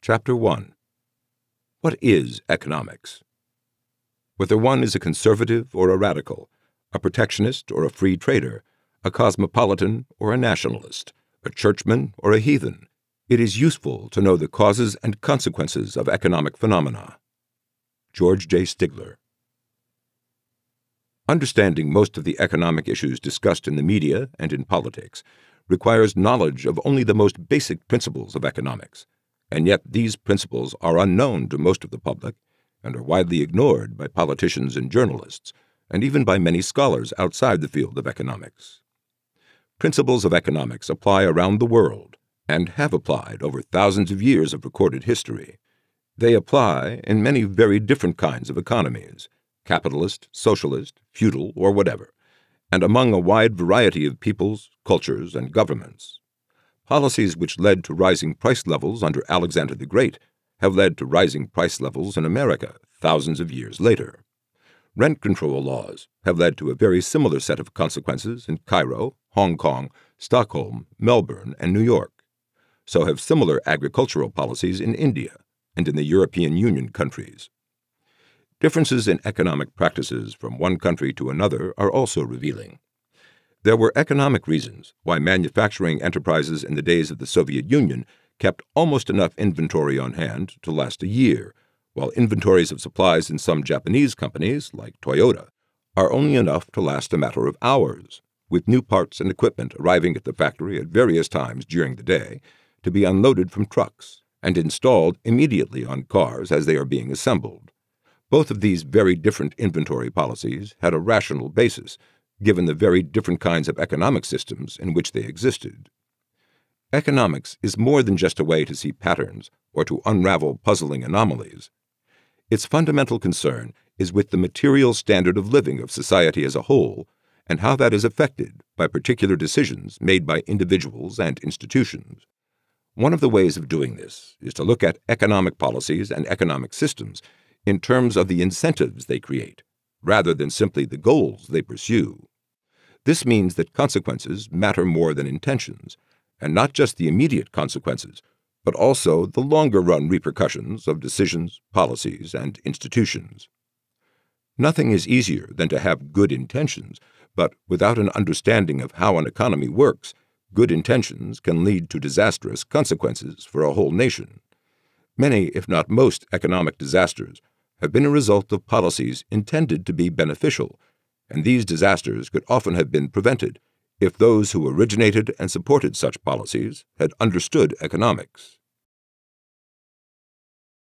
Chapter 1. What is economics? Whether one is a conservative or a radical, a protectionist or a free trader, a cosmopolitan or a nationalist, a churchman or a heathen, it is useful to know the causes and consequences of economic phenomena. George J. Stigler. Understanding most of the economic issues discussed in the media and in politics requires knowledge of only the most basic principles of economics, and yet these principles are unknown to most of the public and are widely ignored by politicians and journalists, and even by many scholars outside the field of economics. Principles of economics apply around the world and have applied over thousands of years of recorded history. They apply in many very different kinds of economies, capitalist, socialist, feudal, or whatever, and among a wide variety of peoples, cultures, and governments. Policies which led to rising price levels under Alexander the Great have led to rising price levels in America thousands of years later. Rent control laws have led to a very similar set of consequences in Cairo, Hong Kong, Stockholm, Melbourne, and New York. So have similar agricultural policies in India and in the European Union countries. Differences in economic practices from one country to another are also revealing. There were economic reasons why manufacturing enterprises in the days of the Soviet Union kept almost enough inventory on hand to last a year, while inventories of supplies in some Japanese companies, like Toyota, are only enough to last a matter of hours, with new parts and equipment arriving at the factory at various times during the day to be unloaded from trucks and installed immediately on cars as they are being assembled. Both of these very different inventory policies had a rational basis, given the very different kinds of economic systems in which they existed. Economics is more than just a way to see patterns or to unravel puzzling anomalies. Its fundamental concern is with the material standard of living of society as a whole and how that is affected by particular decisions made by individuals and institutions. One of the ways of doing this is to look at economic policies and economic systems in terms of the incentives they create, rather than simply the goals they pursue. This means that consequences matter more than intentions, and not just the immediate consequences, but also the longer-run repercussions of decisions, policies, and institutions. Nothing is easier than to have good intentions, but without an understanding of how an economy works, good intentions can lead to disastrous consequences for a whole nation. Many, if not most, economic disasters have been a result of policies intended to be beneficial, and these disasters could often have been prevented if those who originated and supported such policies had understood economics.